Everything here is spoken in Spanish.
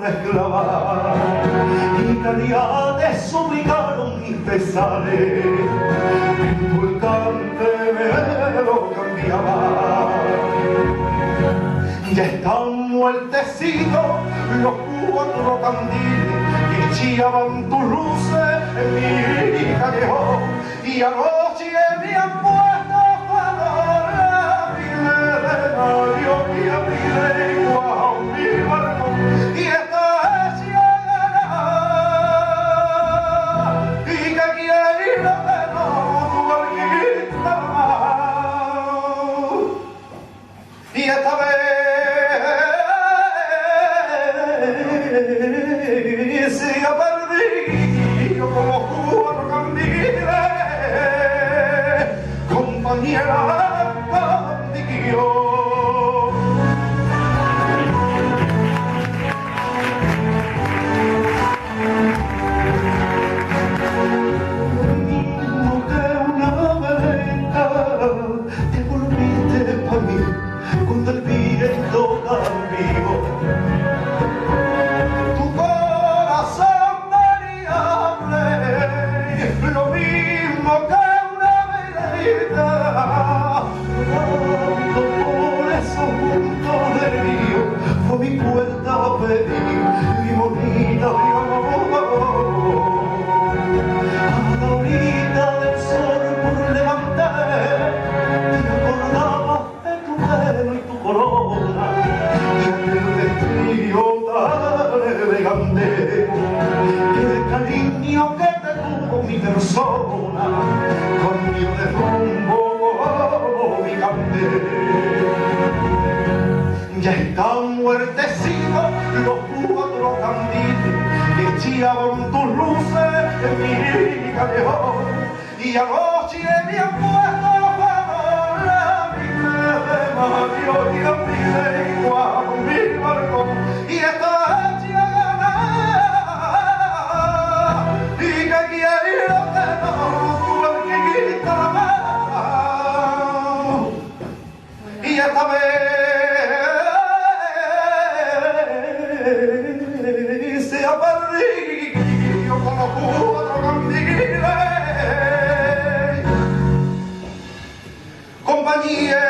esclava y caridad te suplicaron mis pesares, tu el cante me lo cambiaba. Ya están muertecitos los 4 candiles que chillaban tus luces en mi callejón, y anoche me han puesto para de Mario y a mi lengua mi balcón, y esta ciega y que quiere ir a tu barquita y esta vez se ha perdido como 4 candiles, compañera candiquillo. Lo mismo que una venta te volviste pa' mí cuando el viento cambió. Tu corazón variable, lo mismo que una velita, rodando por esos puntos de río, fue mi puerta a pedir limonita de amor. A la orilla del sol por levantar, te acordabas de tu pelo y tu corona, y aquel vestido tan elegante, y el cariño que te tuvo mi persona, cambió de rumbo mi cante. Ya están muertecidos los 4 candiles que chillaban tus luces en mi callejón, y anoche me han puesto para mi de Mario y a mi lengua mi balcón, y esta ciega y que quiere ir a tu barquita y esta vez se ha perdido como 4 candiles, compañía.